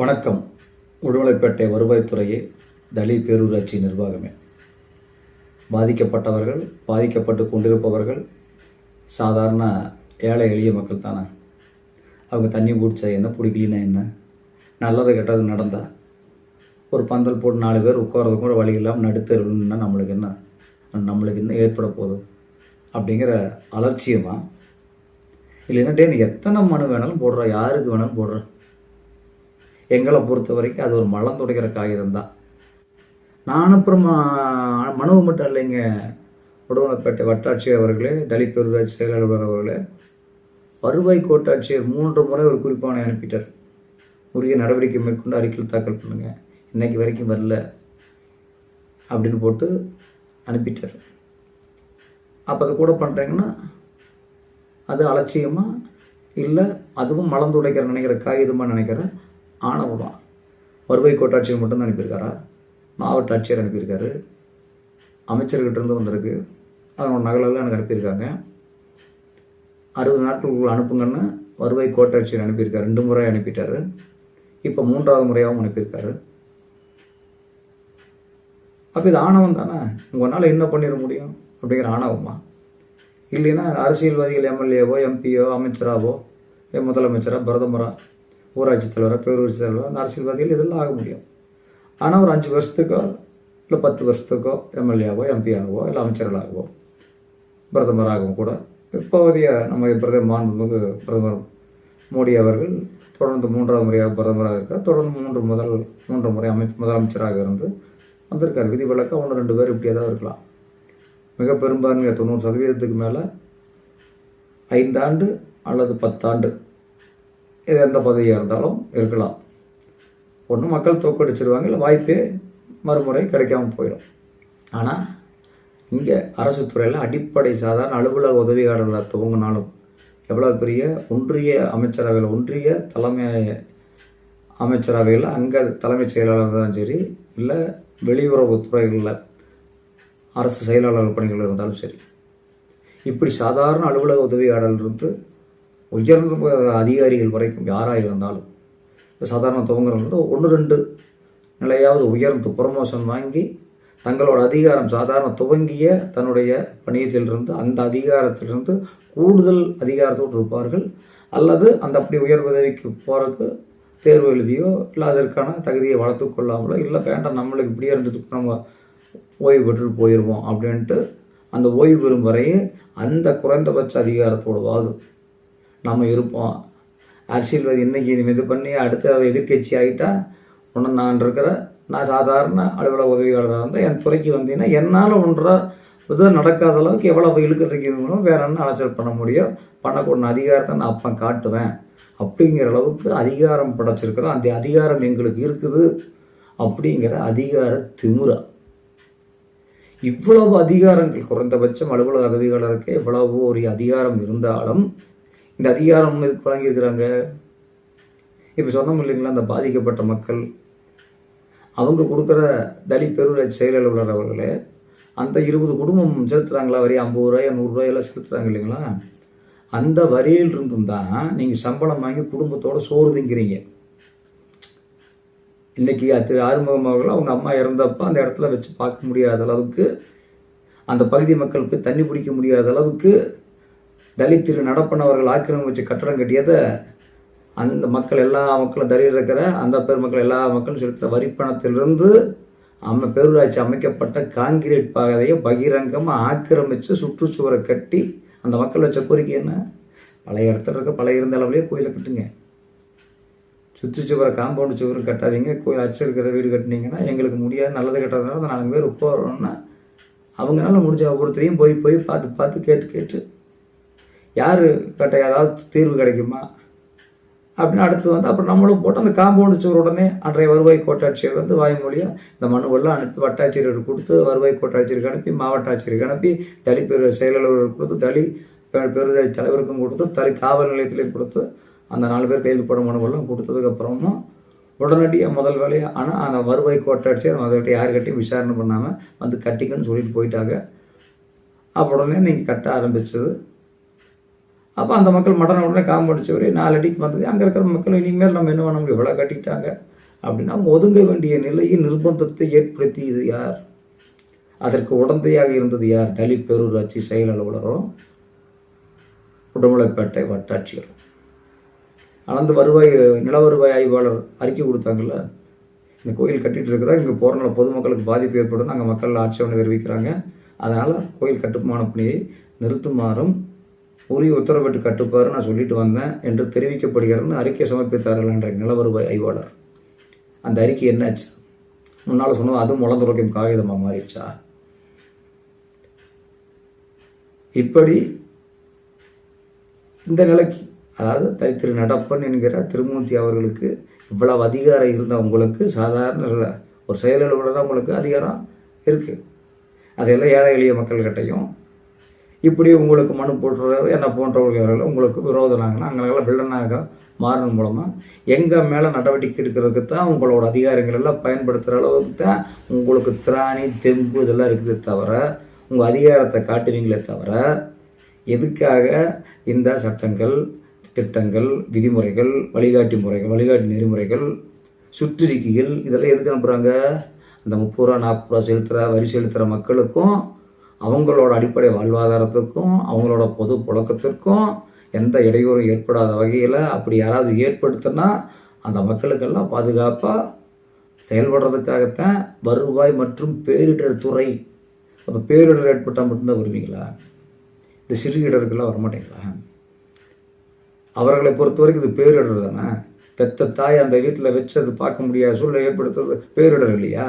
வணக்கம். உடுமலைப்பேட்டை வருவாய்த்துறையே, தலித் பேரூராட்சி நிர்வாகமே. பாதிக்கப்பட்டவர்கள், பாதிக்கப்பட்டு கொண்டிருப்பவர்கள் சாதாரண ஏழை எளிய மக்கள் தானே. அவங்க தண்ணி பிடிச்சா என்ன, பிடிக்கலின்னா என்ன, நல்லது கெட்டது நடந்தால் ஒரு பந்தல் போட்டு 4 பேர் உட்காரது கூட வழி இல்லாமல் நடுத்தருன்னா நம்மளுக்கு என்ன ஏற்பட போகுது அப்படிங்கிற அலட்சியமா? இல்லைன்னா நீ எத்தனை மனு வேணாலும் போடுற, யாருக்கு வேணாலும் போடுற. எங்களை பொறுத்த வரைக்கும் அது ஒரு மலம் துடைக்கிற காகிதம் தான். நான் அப்புறம் மனுவை மட்டும் இல்லைங்க, உடுமலைப்பேட்டை வட்டாட்சியர் அவர்களே, தலித் பேரூராட்சி செயலாளர் அவர்களே, வருவாய் கோட்டாட்சியர் 3 முறை ஒரு குறிப்பானை அனுப்பிட்டார். உரிய நடவடிக்கை மேற்கொண்டு அறிக்கையில் தாக்கல் பண்ணுங்க, இன்னைக்கு வரைக்கும் வரல அப்படின்னு போட்டு அனுப்பிட்டார். அப்போ அதை கூட பண்ணுறீங்கன்னா அது அலட்சியமா இல்லை அதுவும் மலம் துடைக்கிற நினைக்கிற காகிதமாக நினைக்கிறேன். ஆணவம். வருவாய் கோட்டாட்சியர் மட்டும்தான் அனுப்பியிருக்காரா? மாவட்ட ஆட்சியர் அனுப்பியிருக்காரு, அமைச்சர்கிட்டேருந்து வந்திருக்கு, அதனோட நகலெல்லாம் எனக்கு அனுப்பியிருக்காங்க. 60 நாட்களுக்குள்ள அனுப்புங்கன்னு வருவாய் கோட்டாட்சியர் அனுப்பியிருக்காரு. 2 முறை அனுப்பிட்டாரு, இப்போ 3வது முறையாகவும் அனுப்பியிருக்காரு. அப்போ இது ஆணவம் தானே? உங்களால் என்ன பண்ணிட முடியும் அப்படிங்கிற ஆணவமா? இல்லைன்னா அரசியல்வாதிகள் எம்எல்ஏவோ எம்பியோ அமைச்சராவோ முதலமைச்சராக பிரதமராக ஊராட்சி தலைவராக பேரூராட்சி தலைவராக அந்த அரசியல்வாதிகள் இதெல்லாம் ஆக முடியும். ஆனால் ஒரு 5 வருஷத்துக்கோ இல்லை 10 வருஷத்துக்கோ எம்எல்ஏவோ எம்பியாகவோ இல்லை அமைச்சர்களாகவோ பிரதமராகவும் கூட இப்போதைய நம்ம மாண்புமிகு பிரதமர் மோடி அவர்கள் தொடர்ந்து 3வது முறையாக பிரதமராக இருக்கார். தொடர்ந்து 3 முறை முதலமைச்சராக இருந்து வந்திருக்கார். விதிவிலக்காக 1-2 பேர் இப்படியே தான் இருக்கலாம். மிக பெரும்பான்மையாக 90% மேலே 5 ஆண்டு அல்லது 10 ஆண்டு இது எந்த பதவியாக இருந்தாலும் இருக்கலாம். ஒன்று மக்கள் தோக்கடிச்சிருவாங்க, இல்லை வாய்ப்பே மறுமுறை கிடைக்காமல் போயிடும். ஆனால் இங்கே அரசு துறையில் அடிப்படை சாதாரண அலுவலக உதவியாளர்களை துவங்கினாலும் எவ்வளோ பெரிய ஒன்றிய அமைச்சரவையில், ஒன்றிய தலைமை அமைச்சரவையில் அங்கே தலைமைச் செயலாளர் இருந்தாலும் சரி, இல்லை வெளியுறவு துறைகளில் அரசு செயலாளர் பணிகள் இருந்தாலும் சரி, இப்படி சாதாரண அலுவலக உதவியாளர் இருந்து உயர்ந்த அதிகாரிகள் வரைக்கும் யாராக இருந்தாலும் சாதாரண துவங்குறது 1-2 நிலையாவது உயர்ந்து ப்ரொமோஷன் வாங்கி தங்களோட அதிகாரம் சாதாரண துவங்கிய தன்னுடைய பணியத்திலிருந்து அந்த அதிகாரத்திலிருந்து கூடுதல் அதிகாரத்தோடு இருப்பார்கள். அல்லது அந்த அப்படி உயர் பதவிக்கு போகிறதுக்கு தேர்வு எழுதியோ இல்லை அதற்கான தகுதியை வளர்த்து கொள்ளாமலோ, இல்லை வேண்டாம் நம்மளுக்கு இப்படியே இருந்துட்டு நம்ம ஓய்வு பெற்றுட்டு போயிடுவோம் அப்படின்ட்டு அந்த ஓய்வு பெறும் வரையே அந்த குறைந்தபட்ச அதிகாரத்தோடுவாது நம்ம இருப்போம். அரசியல்வாதி இன்னைக்கு இது பண்ணி அடுத்த எதிர்கட்சி ஆகிட்டா ஒன்று நான் சாதாரண அலுவலக உதவியாளராக இருந்தால் என் துறைக்கு வந்தீங்கன்னா என்னால் இது நடக்காத அளவுக்கு எவ்வளோ இழுக்கிறதுக்கு வேற என்ன அலைச்சல் பண்ண முடியும், பண்ணக்கூடிய அதிகாரத்தை நான் அப்போ காட்டுவேன் அப்படிங்கிற அளவுக்கு அதிகாரம் படைச்சிருக்கிறோம். அந்த அதிகாரம் எங்களுக்கு இருக்குது அப்படிங்கிற அதிகார திமுறா. இவ்வளவு அதிகாரங்கள் குறைந்தபட்சம் அலுவலக உதவியாளருக்கு எவ்வளவோ ஒரு அதிகாரம் இருந்தாலும் இந்த அதிகாரம் இதுக்கு வழங்கியிருக்கிறாங்க. இப்போ சொன்னோம் இல்லைங்களா, அந்த பாதிக்கப்பட்ட மக்கள் அவங்க கொடுக்குற தலித் பேரூராட்சி செயலாளர் அவர்களே அந்த 20 குடும்பம் செலுத்துகிறாங்களா வரி, 50 ரூபாய் 100 ரூபாயெல்லாம் செலுத்துகிறாங்க இல்லைங்களா, அந்த வரியில் இருந்தும் தான் நீங்கள் சம்பளம் வாங்கி குடும்பத்தோடு சோறு திங்கிறீங்க. இன்றைக்கி திரு ஆறுமுகம் அவர்கள் அவங்க அம்மா இறந்தப்போ அந்த இடத்துல வச்சு பார்க்க முடியாத அளவுக்கு, அந்த பகுதி மக்களுக்கு தண்ணி பிடிக்க முடியாத அளவுக்கு தலித் திரு நடப்பனவர்கள் ஆக்கிரமிச்சு கட்டடம் கட்டியதை அந்த மக்கள் எல்லா மக்களும் தலித் இருக்கிற அந்த பெருமக்கள் எல்லா மக்களும் செலுத்துகிற வரிப்பணத்திலிருந்து பேரூராட்சி அமைக்கப்பட்ட கான்கிரீட் பாதையை பகிரங்கமாக ஆக்கிரமித்து சுற்றுச்சுவரை கட்டி அந்த மக்கள் வச்ச கோரிக்கை என்ன? பழைய இடத்துல இருக்க பழைய இருந்த அளவுலேயே கோயிலை கட்டுங்க, சுற்றுச்சுவரை காம்பவுண்டு சுவரும் கட்டாதீங்க, கோயில் அச்சு இருக்கிற வீடு கட்டினீங்கன்னா எங்களுக்கு முடியாது, நல்லது கட்டுறதுனால அந்த 4 பேர் உட்காரோன்னா அவங்களால முடிஞ்ச ஒவ்வொருத்தரையும் போய் பார்த்து கேட்டு யார் கட்ட ஏதாவது தீர்வு கிடைக்குமா அப்படின்னு அடுத்து அப்புறம் நம்மளும் போட்டு அந்த காம்பவுண்டு சுவர் உடனே அன்றைய வருவாய் கோட்டாட்சியர் வாய்மொழியாக இந்த மனுவெல்லாம் அனுப்பி வட்டாட்சியருக்கு கொடுத்து, வருவாய் கோட்டாட்சியருக்கு அனுப்பி, மாவட்ட ஆட்சியருக்கு அனுப்பி, தலித் பேரூராட்சி செயலாளருக்கு கொடுத்து, தலித் பேரூராட்சி தலைவருக்கும் கொடுத்து, காவல் நிலையத்திலையும் கொடுத்து, அந்த 4 பேர் கைது போட மனுவெல்லாம் கொடுத்ததுக்கப்புறமும் உடனடியாக முதல் வேலையாக ஆனால் அந்த வருவாய் கோட்டாட்சியர் அதோட யாருக்கிட்டையும் விசாரணை பண்ணாமல் கட்டிக்கன்னு சொல்லிட்டு போயிட்டாங்க. அப்போ உடனே நீங்கள் கட்ட ஆரம்பிச்சது. அப்போ அந்த மக்கள் உடனே காம்படிச்சவரே 4 அடிக்கு வந்தது. அங்கே இருக்கிற மக்கள் இனிமேல் நம்ம என்ன பண்ண முடியும், இவ்வளோ கட்டிட்டாங்க அப்படின்னா அவங்க ஒதுங்க வேண்டிய நிலையை நிர்பந்தத்தை ஏற்படுத்தியது யார்? அதற்கு உடந்தையாக இருந்தது யார்? தலித் பேரூராட்சி செயல் அலுவலரும் உடுமலைப்பேட்டை வட்டாட்சியரும். அளந்து நில வருவாய் ஆய்வாளர் அறிக்கை கொடுத்தாங்கல்ல, இந்த கோயில் கட்டிகிட்டு இருக்கிறா இங்கே போகிறனால பொதுமக்களுக்கு பாதிப்பு ஏற்படும், அங்கே மக்கள் ஆட்சேபனை தெரிவிக்கிறாங்க, அதனால் கோயில் கட்டுமான பணியை நிறுத்துமாறும் உரிய உத்தரவிட்டு கட்டுப்பாரு நான் சொல்லிட்டு வந்தேன் என்று தெரிவிக்கப்படுகிறதுன்னு அறிக்கை சமர்ப்பித்தார்கள் என்ற நில வருவாய் ஆய்வாளர். அந்த அறிக்கை என்னாச்சு? முன்னால் சொன்னது அதுவும் முளந்துரைக்கும் காகிதமாக மாறிடுச்சா? இப்படி இந்த நிலைக்கு, அதாவது திரு நடப்பன் என்கிற திருமூர்த்தி அவர்களுக்கு இவ்வளவு அதிகாரம் இருந்தால் உங்களுக்கு சாதாரண ஒரு செயலாளர் உங்களுக்கு அதிகாரம் இருக்குது. அதெல்லாம் ஏழை எளிய மக்கள்கிட்டையும் இப்படி உங்களுக்கு மனு போட்டுறது என்ன போன்றவர்கள் உங்களுக்கு விரோதனாங்கன்னா அங்கெல்லாம் வில்லனாக மாறின மூலமாக எங்கள் மேலே நடவடிக்கை எடுக்கிறதுக்கு தான் உங்களோட அதிகாரங்கள் எல்லாம் பயன்படுத்துகிற அளவுக்கு தான் உங்களுக்கு திராணி தெம்பு இதெல்லாம் இருக்குது தவிர உங்கள் அதிகாரத்தை காட்டுவீங்களே தவிர எதுக்காக இந்த சட்டங்கள் திட்டங்கள் விதிமுறைகள் வழிகாட்டி நெறிமுறைகள் சுற்றறிக்கைகள் இதெல்லாம் எதுக்கு அனுப்புகிறாங்க? அந்த 30 ரூபா 40 ரூபா செலுத்துகிற வரி செலுத்துகிற மக்களுக்கும் அவங்களோட அடிப்படை வாழ்வாதாரத்துக்கும் அவங்களோட பொது புழக்கத்திற்கும் எந்த இடையூறும் ஏற்படாத வகையில் அப்படி யாராவது ஏற்படுத்தினா அந்த மக்களுக்கெல்லாம் பாதுகாப்பாக செயல்படுறதுக்காகத்தான் வருவாய் மற்றும் பேரிடர் துறை. அப்போ பேரிடர் ஏற்பட்டால் மட்டும்தான் வருவீங்களா? இந்த சிறு இடருக்கெல்லாம் வரமாட்டீங்களா? அவர்களை பொறுத்த வரைக்கும் இது பேரிடர் தானே. பெத்த தாய் அந்த வீட்டில் வச்சு அது பார்க்க முடியாத சூழ்நிலை ஏற்படுத்துறது பேரிடர் இல்லையா?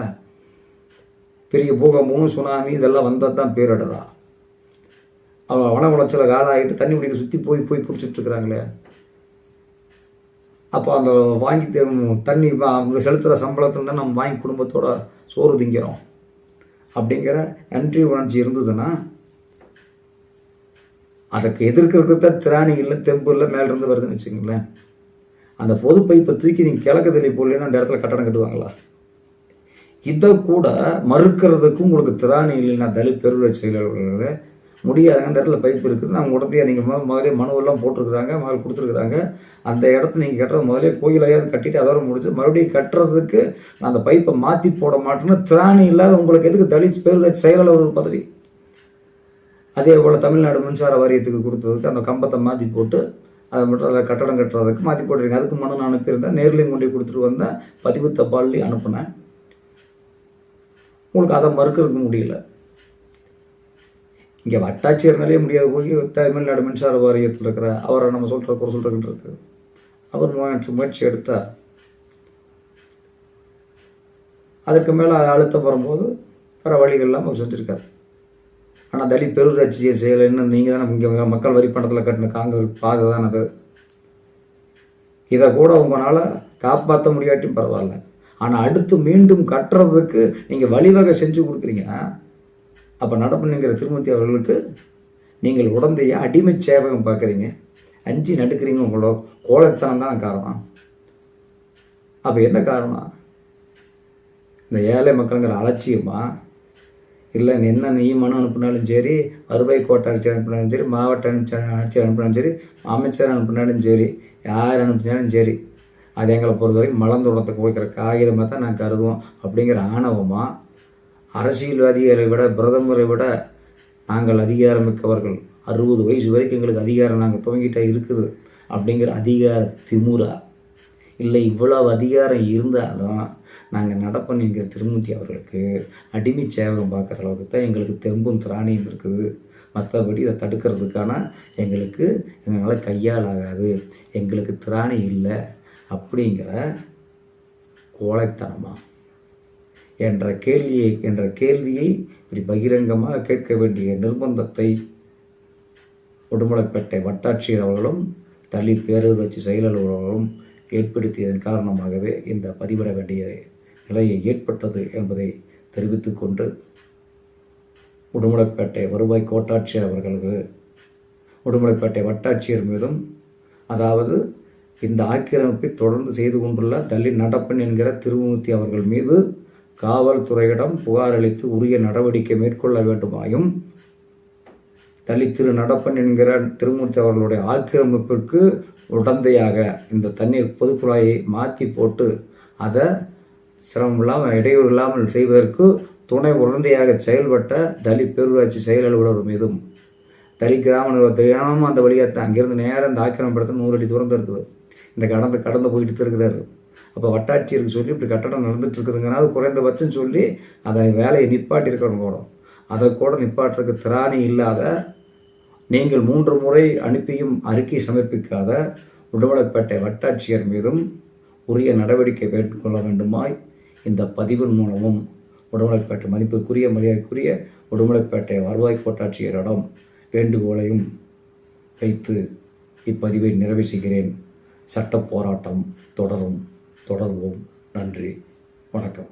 பெரிய பூகம்பமும் சுனாமி இதெல்லாம் வந்தால் தான் பேரிடரா? அவங்க வன உளைச்சல காலாகிட்டு தண்ணி குடிக்க சுற்றி போய் பிடிச்சிட்டு இருக்கிறாங்களே. அப்போ அந்த வாங்கி தண்ணி அவங்க செலுத்துகிற சம்பளத்தில் தான் நம்ம வாங்கி குடும்பத்தோட சோறு திங்கிறோம் அப்படிங்கிற நன்றி உணர்ச்சி இருந்ததுன்னா அதுக்கு எதிர்க்கிறதுக்கு தான் திராணி இல்லை தெம்பு இல்லை மேலிருந்து வருதுன்னு வச்சுங்களேன். அந்த பொது பைப்பை தூக்கி நீங்கள் கிழக்கு தள்ளி போடலன்னா அந்த இடத்துல கட்டடம் கட்டுவாங்களா? இதை கூட மறுக்கிறதுக்கும் உங்களுக்கு திராணி இல்லைன்னா தலித் பேரூராட்சி செயலாளர்கள் முடியாது. அந்த இடத்துல பைப் இருக்குது, நாங்கள் உடனே நீங்கள் முதலே மனுவெல்லாம் போட்டிருக்கிறாங்க, முதல்ல கொடுத்துருக்குறாங்க. அந்த இடத்த நீங்கள் கட்டுறது முதலே கோயிலையாவது கட்டிட்டு அதோட முடிச்சு மறுபடியும் கட்டுறதுக்கு நான் அந்த பைப்பை மாற்றி போட மாட்டேன்னு திராணி இல்லாத உங்களுக்கு எதுக்கு தலித் பேரூராட்சி செயலாளர் பதவி? அதே போல் தமிழ்நாடு மின்சார வாரியத்துக்கு கொடுத்ததுக்கு அந்த கம்பத்தை மாற்றி போட்டு அதை மட்டும் அதில் கட்டடம் கட்டுறதுக்கு மாற்றி போட்டுருங்க. அதுக்கு மனு நான் அனுப்பியிருந்தேன், நேர்லையும் கொண்டு கொடுத்துட்டு வந்தேன், பதிவு தபால்லையும் அனுப்புனேன். உங்களுக்கு அதை மறுக்கிறதுக்கு முடியல. இங்கே வட்டாட்சியர்னாலே முடியாது, போய் தமிழ்நாடு மின்சார வாரியத்தில் இருக்கிற அவரை நம்ம குறை சொல்கிறதுன்னு இருக்கு. அவர் முயற்சி எடுத்தார். அதுக்கு மேலே அழுத்தம் வரும்போது வர வழிகள்லாம் அவர் செஞ்சுருக்கார். ஆனால் தலித் பேரூராட்சியை செயல் என்ன, நீங்கள் தானே இங்கே மக்கள் வரி பணத்தில் கட்டின பாதை தான் அது. இதை கூட உங்களால் காப்பாற்ற முடியாட்டியும் பரவாயில்ல, ஆனால் அடுத்து மீண்டும் கட்டுறதுக்கு நீங்கள் வழிவகை செஞ்சு கொடுக்குறீங்கன்னா அப்போ நடப்புங்கிற திருமூர்த்தி அவர்களுக்கு நீங்கள் உடந்தைய அடிமை சேவகம் பார்க்குறீங்க, அஞ்சு நடுக்கிறீங்க. உங்களோட கோலத்தனம் தான் காரணம். அப்போ என்ன காரணம்? இந்த ஏழை மக்களுங்கிற அலட்சியமா? இல்லை என்ன நீ மனு அனுப்பினாலும் சரி, வருவாய் கோட்டை ஆட்சியர் அனுப்பினாலும் சரி, மாவட்ட ஆட்சியர் அனுப்பினாலும் சரி, அமைச்சர் அனுப்பினாலும் சரி, யார் அனுப்பினாலும் சரி, அது எங்களை பொறுத்தவரைக்கும் மலர்ந்தோட்டத்துக்கு போய்க்கிற காகிதமாக தான் நான் கருதுவோம் அப்படிங்கிற ஆணவமாக அரசியல்வாதிகளை விட பிரதமரை விட நாங்கள் அதிகாரமிக்கவர்கள், 60 வயசு வரைக்கும் எங்களுக்கு அதிகாரம் நாங்கள் துவங்கிட்டே இருக்குது அப்படிங்கிற அதிகார திமுறா? இல்லை இவ்வளவு அதிகாரம் இருந்தாலும் நாங்கள் நடப்பண்ணிங்கிற திருமூர்த்தி அவர்களுக்கு அடிமை சேவகம் பார்க்குற அளவுக்கு தான் எங்களுக்கு தெம்பும் திராணியும் இருக்குது. மற்றபடி இதை தடுக்கிறதுக்கான எங்களால் கையால் ஆகாது, எங்களுக்கு திராணி இல்லை அப்படிங்கிற கோழைத்தனமா என்ற கேள்வியை இப்படி பகிரங்கமாக கேட்க வேண்டிய நிர்பந்தத்தை உடுமலைப்பேட்டை வட்டாட்சியர் அவர்களும் தலித் பேரூராட்சி செயலாளர்களும் ஏற்படுத்தியதன் காரணமாகவே இந்த பதிவிட வேண்டிய நிலையை ஏற்பட்டது என்பதை தெரிவித்து கொண்டு உடுமலைப்பேட்டை வருவாய் கோட்டாட்சியர் அவர்களுக்கு உடுமலைப்பேட்டை வட்டாட்சியர் மீதும், அதாவது இந்த ஆக்கிரமிப்பை தொடர்ந்து செய்து கொண்டுள்ள தலித் நடப்பன் என்கிற திருமூர்த்தி அவர்கள் மீது காவல்துறையிடம் புகார் அளித்து உரிய நடவடிக்கை மேற்கொள்ள வேண்டுமாயும் தலித் திரு நடப்பன் என்கிற திருமூர்த்தி அவர்களுடைய ஆக்கிரமிப்பிற்கு உடந்தையாக இந்த தண்ணீர் பொதுக்குழாயை மாற்றி போட்டு அதை சிரமம் இல்லாமல் இடையூறு இல்லாமல் செய்வதற்கு துணை உடந்தையாக செயல்பட்ட தலித் பேரூராட்சி செயல் அலுவலர் மீதும் தலித் கிராம நிர்வாகமும் அந்த வழியாக அங்கேருந்து நேரம் இந்த ஆக்கிரமிப்படத்தை 100 அடி தூரம் இருக்குது. இந்த கடந்து போயிட்டு இருக்கிறாரு. அப்போ வட்டாட்சியருக்கு சொல்லி இப்படி கட்டடம் நடந்துட்டு இருக்குதுங்கன்னா அது குறைந்தபட்சம் சொல்லி அதை வேலையை நிப்பாட்டியிருக்கணும் கூட. அதை கூட நிப்பாட்டுறதுக்கு திராணி இல்லாத நீங்கள் 3 முறை அனுப்பியும் அறிக்கை சமர்ப்பிக்காத உடுமலைப்பேட்டை வட்டாட்சியர் மீதும் உரிய நடவடிக்கை மேற்கொள்ள வேண்டுமாய் இந்த பதிவின் மூலமும் உடுமலைப்பேட்டை மரியாதைக்குரிய உடுமலைப்பேட்டை வருவாய் கோட்டாட்சியரிடம் வேண்டுகோளையும் வைத்து இப்பதிவை நிறைவு செய்கிறேன். சட்ட போராட்டம் தொடர்வோம். நன்றி, வணக்கம்.